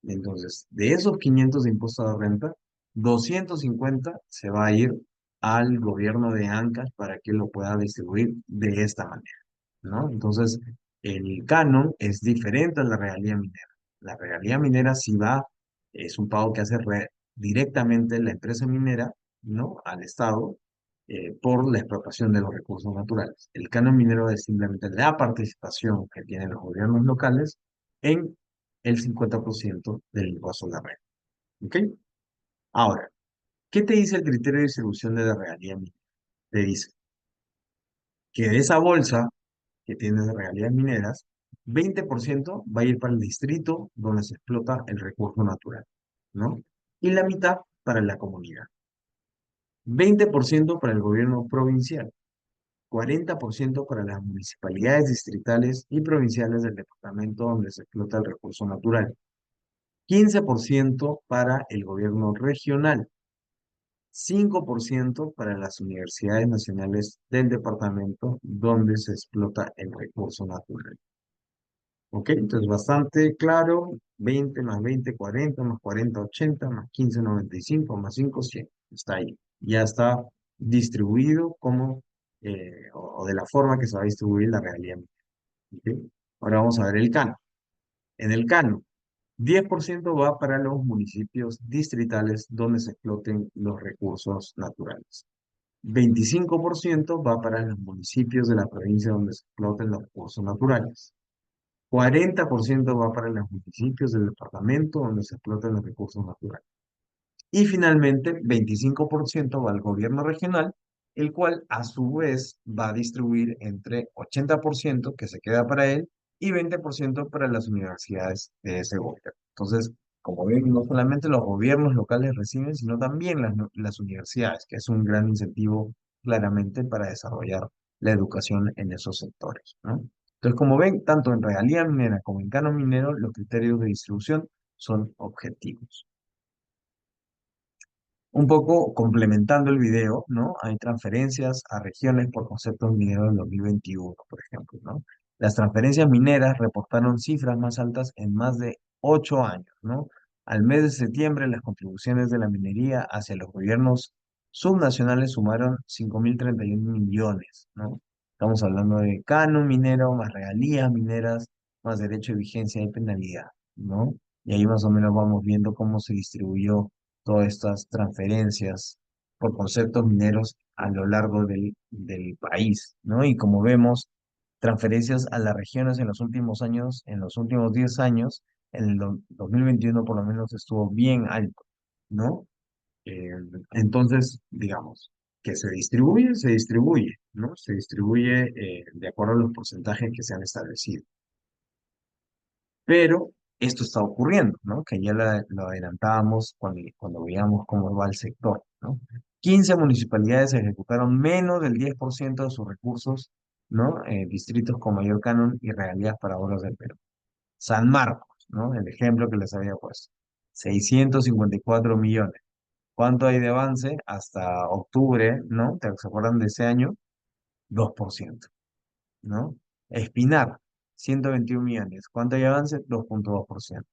Speaker 2: Entonces, de esos 500 de impuesto de renta, 250 se va a ir al gobierno de Ancash para que lo pueda distribuir de esta manera, ¿no? Entonces, el canon es diferente a la regalía minera. La regalía minera sí va, es un pago que hace directamente la empresa minera, ¿no? Al Estado, por la explotación de los recursos naturales. El canon minero es simplemente la participación que tienen los gobiernos locales en el 50% del impuesto a la renta. ¿Ok? Ahora, ¿qué te dice el criterio de distribución de la regalía minera? Te dice que de esa bolsa que tiene de regalías mineras, 20% va a ir para el distrito donde se explota el recurso natural, ¿no? Y la mitad para la comunidad. 20% para el gobierno provincial, 40% para las municipalidades distritales y provinciales del departamento donde se explota el recurso natural, 15% para el gobierno regional, 5% para las universidades nacionales del departamento donde se explota el recurso natural. ¿Ok? Entonces, bastante claro, 20 más 20, 40, más 40, 80, más 15, 95, más 5, 100. Está ahí. Ya está distribuido como, o de la forma que se va a distribuir la realidad. ¿Ok? Ahora vamos a ver el canon. En el canon, 10% va para los municipios distritales donde se exploten los recursos naturales. 25% va para los municipios de la provincia donde se exploten los recursos naturales. 40% va para los municipios del departamento donde se explotan los recursos naturales. Y finalmente, 25% va al gobierno regional, el cual a su vez va a distribuir entre 80% que se queda para él y 20% para las universidades de ese gobierno. Entonces, como ven, no solamente los gobiernos locales reciben, sino también las universidades, que es un gran incentivo claramente para desarrollar la educación en esos sectores, ¿no? Entonces, como ven, tanto en regalía minera como en canon minero, los criterios de distribución son objetivos. Un poco complementando el video, ¿no? Hay transferencias a regiones por conceptos mineros en 2021, por ejemplo, ¿no? Las transferencias mineras reportaron cifras más altas en más de 8 años, ¿no? Al mes de septiembre, las contribuciones de la minería hacia los gobiernos subnacionales sumaron 5.031 millones, ¿no? Estamos hablando de canon minero, más regalías mineras, más derecho de vigencia y penalidad, ¿no? Y ahí más o menos vamos viendo cómo se distribuyó todas estas transferencias por conceptos mineros a lo largo del país, ¿no? Y como vemos, transferencias a las regiones en los últimos años, en los últimos 10 años, en el 2021 por lo menos estuvo bien alto, ¿no? Eh, entonces, digamos, que se distribuye, ¿no? Se distribuye de acuerdo a los porcentajes que se han establecido. Pero esto está ocurriendo, ¿no? Que ya lo adelantábamos cuando veíamos cómo va el sector, ¿no? 15 municipalidades ejecutaron menos del 10% de sus recursos, ¿no? Distritos con mayor canon y regalías para obras del Perú. San Marcos, ¿no? El ejemplo que les había puesto. 654 millones. ¿Cuánto hay de avance? Hasta octubre, ¿no? ¿Se acuerdan de ese año? 2%, ¿no? Espinar, 121 millones. ¿Cuánto hay de avance? 2,2%.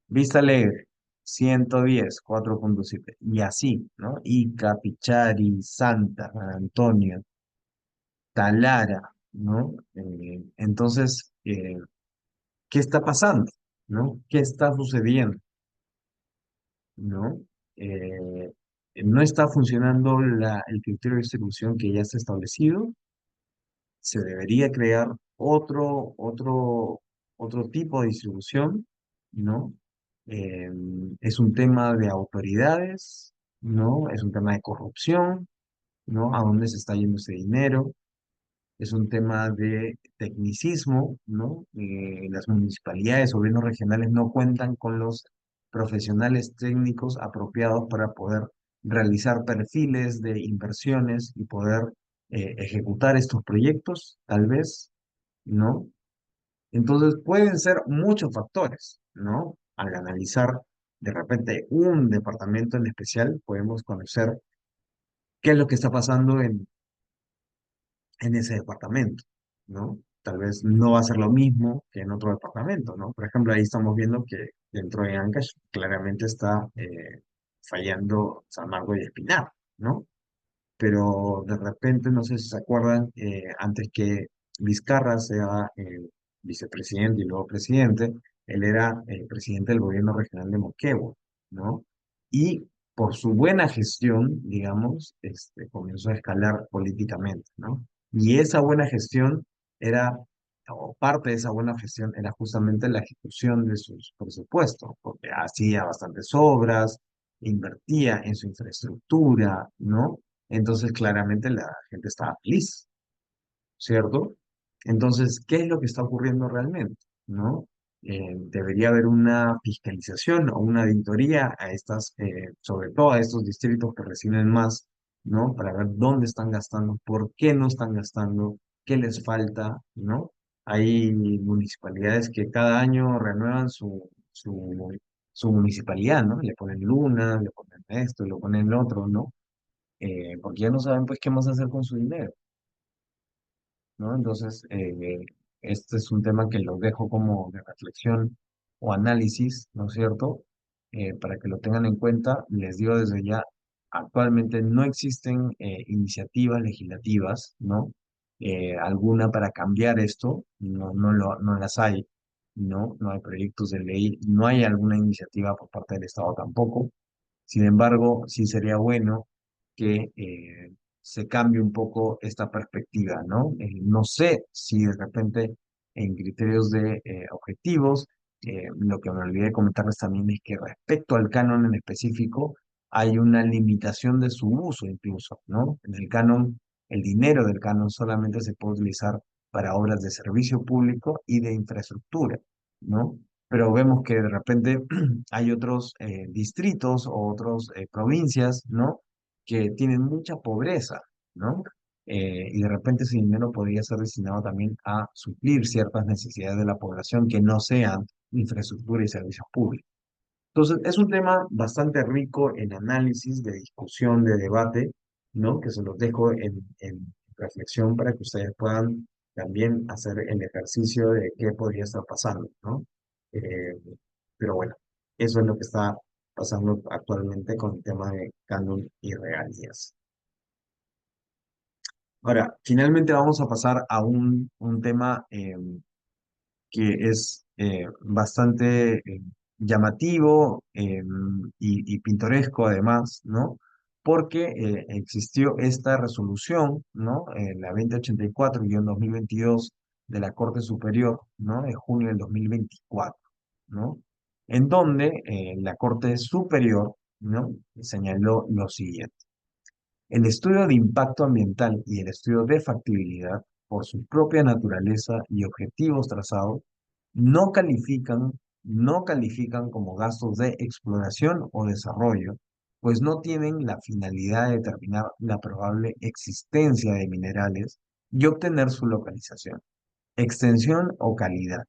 Speaker 2: Vista Alegre, 110, 4,7. Y así, ¿no? Ica, Pichari, Santa, San Antonio, Talara, ¿no? Entonces, ¿qué está pasando? ¿No? ¿Qué está sucediendo? ¿No? Eh, no está funcionando el criterio de distribución que ya está establecido. Se debería crear otro tipo de distribución, ¿no? Eh, es un tema de autoridades, ¿no? Es un tema de corrupción, ¿no? ¿A dónde se está yendo ese dinero? Es un tema de tecnicismo, ¿no? Las municipalidades o gobiernos regionales no cuentan con los profesionales técnicos apropiados para poder realizar perfiles de inversiones y poder ejecutar estos proyectos, tal vez, ¿no? Entonces pueden ser muchos factores, ¿no? Al analizar de repente un departamento en especial, podemos conocer qué es lo que está pasando en ese departamento, ¿no? Tal vez no va a ser lo mismo que en otro departamento, ¿no? Por ejemplo, ahí estamos viendo que dentro de Ancash claramente está fallando San Marcos y Espinar, ¿no? Pero de repente, no sé si se acuerdan, antes que Vizcarra sea vicepresidente y luego presidente, él era presidente del gobierno regional de Moquegua, ¿no? Y por su buena gestión, digamos, comenzó a escalar políticamente, ¿no? Y esa buena gestión era, o parte de esa buena gestión era justamente la ejecución de sus presupuestos, porque hacía bastantes obras, invertía en su infraestructura, ¿no? Entonces, claramente la gente estaba feliz, ¿cierto? Entonces, ¿qué es lo que está ocurriendo realmente? ¿No? Debería haber una fiscalización o una auditoría a sobre todo a estos distritos que reciben más, ¿no? Para ver dónde están gastando, por qué no están gastando, qué les falta, ¿no? Hay municipalidades que cada año renuevan su municipalidad, ¿no? Le ponen luna, le ponen esto, le ponen lo otro, ¿no? Porque ya no saben pues qué más hacer con su dinero, ¿no? Entonces, este es un tema que lo dejo como de reflexión o análisis, ¿no es cierto? Para que lo tengan en cuenta, les digo desde ya, actualmente no existen iniciativas legislativas, ¿no? Alguna para cambiar esto, no las hay, ¿no? No hay proyectos de ley, no hay alguna iniciativa por parte del Estado tampoco. Sin embargo, sí sería bueno que se cambie un poco esta perspectiva, ¿no? No sé si de repente en criterios de objetivos, lo que me olvidé de comentarles también es que respecto al canon en específico, hay una limitación de su uso incluso, ¿no? En el canon, el dinero del canon solamente se puede utilizar para obras de servicio público y de infraestructura, ¿no? Pero vemos que de repente hay otros distritos o otras provincias, ¿no? Que tienen mucha pobreza, ¿no? y de repente ese dinero podría ser destinado también a suplir ciertas necesidades de la población que no sean infraestructura y servicios públicos. Entonces, es un tema bastante rico en análisis, de discusión, de debate, ¿no? Que se los dejo en reflexión para que ustedes puedan también hacer el ejercicio de qué podría estar pasando, ¿no? Eh, pero bueno, eso es lo que está pasando actualmente con el tema de canon y regalías. Ahora, finalmente vamos a pasar a un tema que es bastante llamativo y pintoresco además, ¿no? Porque existió esta resolución, ¿no? La 2084-2022 de la Corte Superior, ¿no? De junio del 2024, ¿no? En donde la Corte Superior, ¿no? Señaló lo siguiente. El estudio de impacto ambiental y el estudio de factibilidad, por su propia naturaleza y objetivos trazados, no califican, no califican como gastos de exploración o desarrollo, pues no tienen la finalidad de determinar la probable existencia de minerales y obtener su localización, extensión o calidad,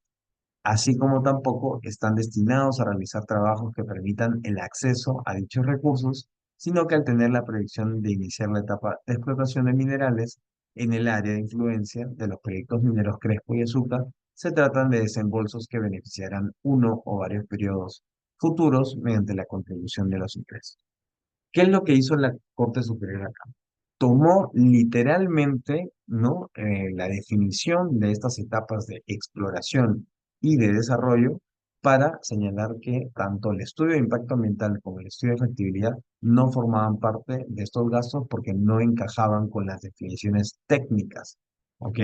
Speaker 2: así como tampoco están destinados a realizar trabajos que permitan el acceso a dichos recursos, sino que al tener la proyección de iniciar la etapa de explotación de minerales en el área de influencia de los proyectos mineros Crespo y Azúcar, se tratan de desembolsos que beneficiarán uno o varios periodos futuros mediante la contribución de los ingresos. ¿Qué es lo que hizo la Corte Superior acá? Tomó literalmente, ¿no? La definición de estas etapas de exploración y de desarrollo para señalar que tanto el estudio de impacto ambiental como el estudio de factibilidad no formaban parte de estos gastos porque no encajaban con las definiciones técnicas, ¿ok?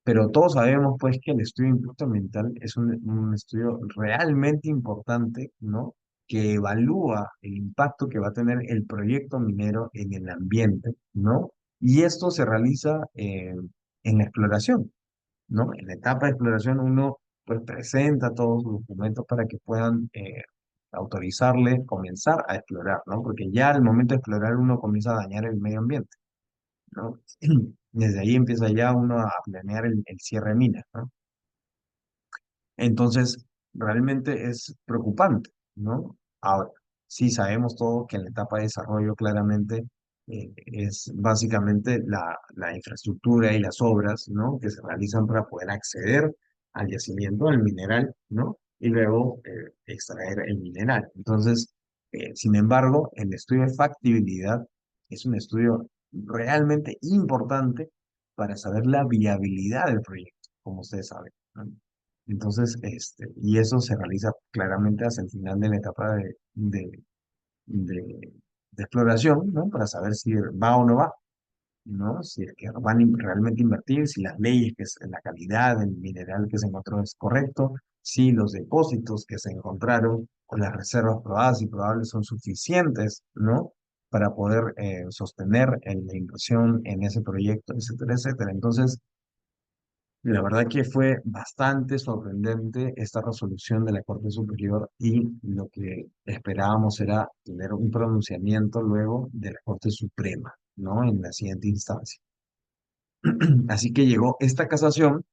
Speaker 2: Pero todos sabemos pues que el estudio de impacto ambiental es un estudio realmente importante, ¿no? Que evalúa el impacto que va a tener el proyecto minero en el ambiente, ¿no? Y esto se realiza en la exploración, ¿no? En la etapa de exploración uno pues presenta todos los documentos para que puedan autorizarle comenzar a explorar, ¿no? Porque ya al momento de explorar uno comienza a dañar el medio ambiente, ¿no? Desde ahí empieza ya uno a planear el cierre de minas, ¿no? Entonces, realmente es preocupante, ¿no? Ahora, sí sabemos todo que en la etapa de desarrollo claramente es básicamente la infraestructura y las obras, ¿no? Que se realizan para poder acceder al yacimiento, al mineral, ¿no? Y luego extraer el mineral. Entonces, sin embargo, el estudio de factibilidad es un estudio realmente importante para saber la viabilidad del proyecto, como ustedes saben, ¿no? Entonces, y eso se realiza claramente hacia el final de la etapa de, de exploración, ¿no? Para saber si va o no va, ¿no? Si es que van a realmente invertir, si las leyes, que es la calidad del mineral que se encontró es correcto, si los depósitos que se encontraron o las reservas probadas y probables son suficientes, ¿no? Para poder sostener la inversión en ese proyecto, etcétera, etcétera. Entonces, la verdad que fue bastante sorprendente esta resolución de la Corte Superior y lo que esperábamos era tener un pronunciamiento luego de la Corte Suprema, ¿no? En la siguiente instancia. Así que llegó esta casación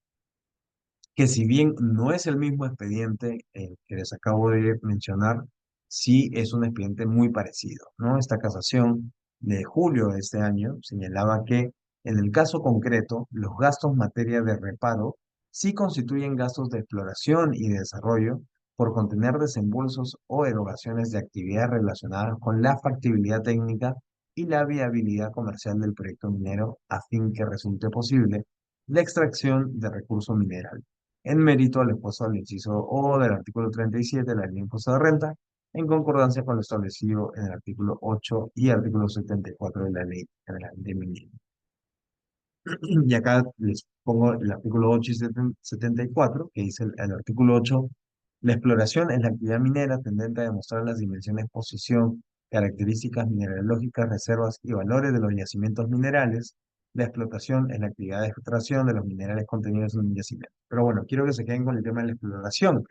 Speaker 2: que si bien no es el mismo expediente que les acabo de mencionar, sí es un expediente muy parecido, ¿no? Esta casación de julio de este año señalaba que en el caso concreto, los gastos en materia de reparo sí constituyen gastos de exploración y de desarrollo por contener desembolsos o erogaciones de actividades relacionadas con la factibilidad técnica y la viabilidad comercial del proyecto minero a fin que resulte posible la extracción de recursos minerales en mérito al impuesto al inciso O del artículo 37 de la ley de impuesto de renta, en concordancia con lo establecido en el artículo 8 y artículo 74 de la ley general de minería. Y acá les pongo el artículo 8 y 74, que dice el artículo 8, la exploración es la actividad minera tendente a demostrar las dimensiones, posición, características mineralógicas, reservas y valores de los yacimientos minerales. La explotación es la actividad de extracción de los minerales contenidos en un yacimiento. Pero bueno, quiero que se queden con el tema de la exploración,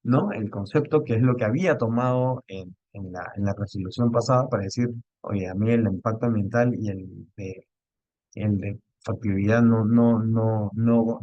Speaker 2: ¿no? El concepto que es lo que había tomado en la resolución pasada para decir, oye, a mí el impacto ambiental y el el de factibilidad no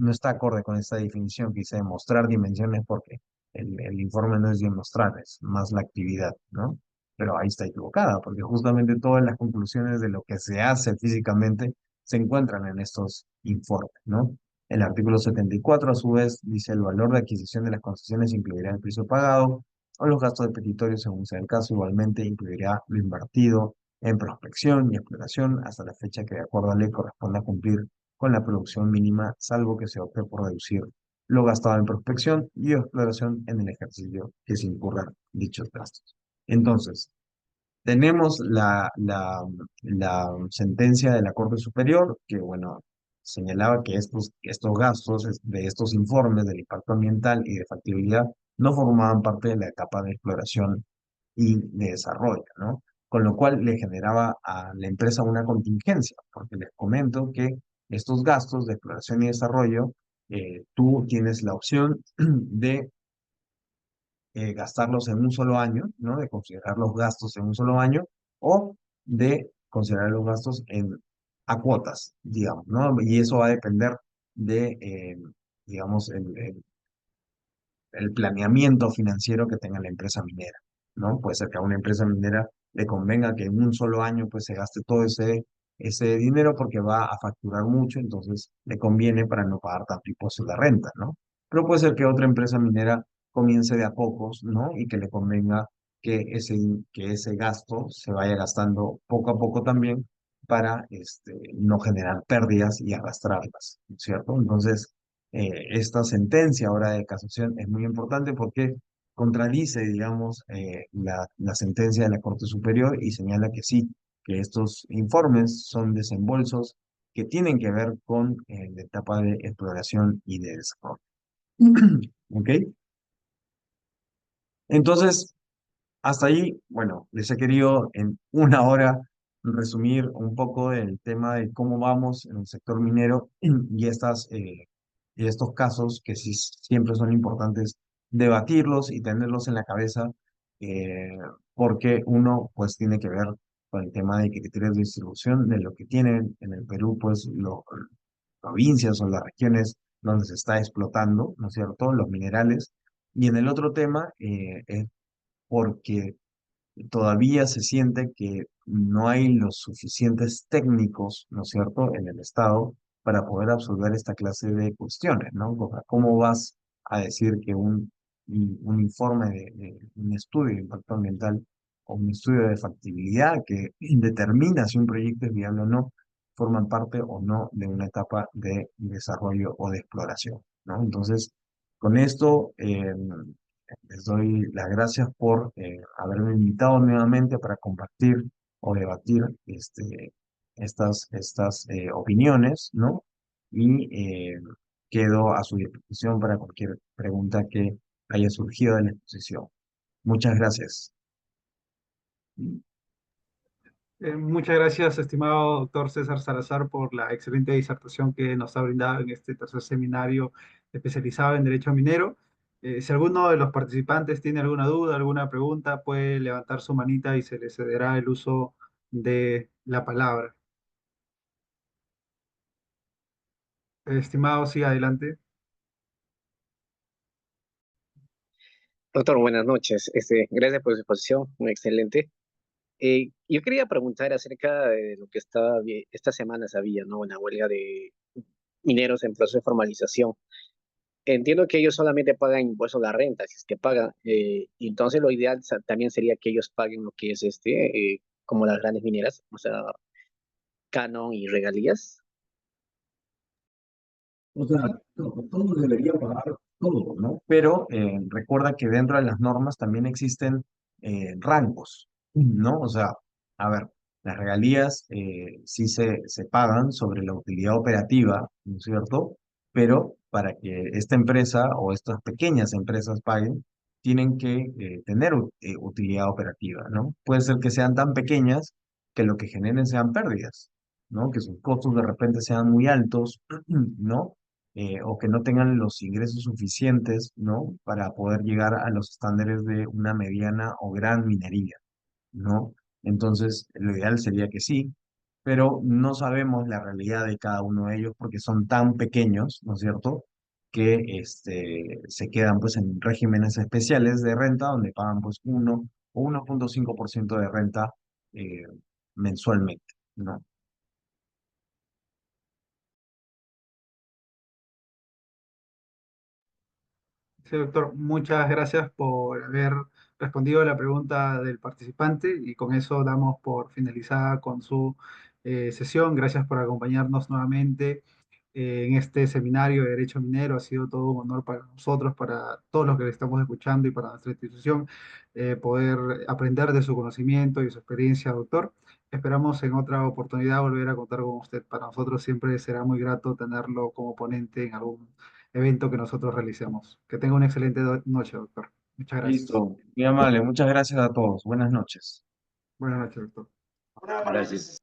Speaker 2: está acorde con esta definición que hice de mostrar dimensiones porque el informe no es demostrar, es más la actividad, ¿no? Pero ahí está equivocada, porque justamente todas las conclusiones de lo que se hace físicamente se encuentran en estos informes, ¿no? El artículo 74, a su vez, dice el valor de adquisición de las concesiones incluirá el precio pagado o los gastos de petitorio según sea el caso. Igualmente incluirá lo invertido en prospección y exploración hasta la fecha que de acuerdo a ley corresponda cumplir con la producción mínima, salvo que se opte por reducir lo gastado en prospección y exploración en el ejercicio que se incurran dichos gastos. Entonces, tenemos la sentencia de la Corte Superior que, bueno, señalaba que estos gastos de estos informes del impacto ambiental y de factibilidad no formaban parte de la etapa de exploración y de desarrollo, ¿no? Con lo cual le generaba a la empresa una contingencia, porque les comento que estos gastos de exploración y desarrollo, tú tienes la opción de gastarlos en un solo año, ¿no? De considerar los gastos en un solo año o de considerar los gastos a cuotas, digamos, ¿no? Y eso va a depender de, digamos, el planeamiento financiero que tenga la empresa minera, ¿no? Puede ser que a una empresa minera le convenga que en un solo año pues se gaste todo ese dinero porque va a facturar mucho, entonces le conviene para no pagar tanto impuesto de renta, ¿no? Pero puede ser que otra empresa minera comience de a pocos, ¿no? Y que le convenga que ese gasto se vaya gastando poco a poco también para no generar pérdidas y arrastrarlas, ¿no es cierto? Entonces, esta sentencia ahora de casación es muy importante porque contradice, digamos, la sentencia de la Corte Superior y señala que sí, que estos informes son desembolsos que tienen que ver con la etapa de exploración y de desarrollo. ¿Ok? Entonces, hasta ahí, bueno, les he querido en una hora resumir un poco del tema de cómo vamos en el sector minero y estos casos que sí siempre son importantes debatirlos y tenerlos en la cabeza, eh, porque uno pues tiene que ver con el tema de criterios de distribución de lo que tienen en el Perú, pues las provincias o las regiones donde se está explotando, ¿no es cierto?, los minerales. Y en el otro tema es porque todavía se siente que no hay los suficientes técnicos, ¿no es cierto?, en el Estado para poder absolver esta clase de cuestiones, ¿no? O sea, ¿cómo vas a decir que un informe de un estudio de impacto ambiental o un estudio de factibilidad que determina si un proyecto es viable o no, forman parte o no de una etapa de desarrollo o de exploración, ¿no? Entonces, con esto, les doy las gracias por haberme invitado nuevamente para compartir o debatir estas opiniones, ¿no? Y quedo a su disposición para cualquier pregunta que haya surgido de la exposición. Muchas gracias.
Speaker 1: Muchas gracias, estimado doctor César Salazar, por la excelente disertación que nos ha brindado en este tercer seminario especializado en Derecho Minero. Si alguno de los participantes tiene alguna duda, alguna pregunta, puede levantar su manita y se le cederá el uso de la palabra. Estimado, sí, adelante.
Speaker 4: Doctor, buenas noches. Gracias por su exposición, muy excelente. Yo quería preguntar acerca de lo que esta semana había, ¿no? Una huelga de mineros en proceso de formalización. Entiendo que ellos solamente pagan impuestos a la renta, si es que pagan. Y entonces lo ideal también sería que ellos paguen lo que es como las grandes mineras, o sea, canon y regalías.
Speaker 2: O sea, todos deberían pagar todo, ¿no? Pero recuerda que dentro de las normas también existen rangos, ¿no? O sea, a ver, las regalías sí se pagan sobre la utilidad operativa, ¿no es cierto? Pero para que esta empresa o estas pequeñas empresas paguen, tienen que tener utilidad operativa, ¿no? Puede ser que sean tan pequeñas que lo que generen sean pérdidas, ¿no? Que sus costos de repente sean muy altos, ¿no? O que no tengan los ingresos suficientes, ¿no? Para poder llegar a los estándares de una mediana o gran minería, ¿no? Entonces, lo ideal sería que sí. pero no sabemos la realidad de cada uno de ellos porque son tan pequeños, ¿no es cierto? Que se quedan pues en regímenes especiales de renta donde pagan pues 1 o 1,5% de renta eh, mensualmente, ¿no?
Speaker 1: Sí, doctor, muchas gracias por haber respondido a la pregunta del participante y con eso damos por finalizada con su sesión. Gracias por acompañarnos nuevamente en este seminario de Derecho Minero. Ha sido todo un honor para nosotros, para todos los que le estamos escuchando y para nuestra institución, poder aprender de su conocimiento y de su experiencia, doctor. Esperamos en otra oportunidad volver a contar con usted. Para nosotros siempre será muy grato tenerlo como ponente en algún evento que nosotros realicemos. Que tenga una excelente noche, doctor. Muchas gracias.
Speaker 2: Listo, muy amable, muchas gracias a todos, buenas noches.
Speaker 1: Buenas noches, doctor.
Speaker 4: Gracias.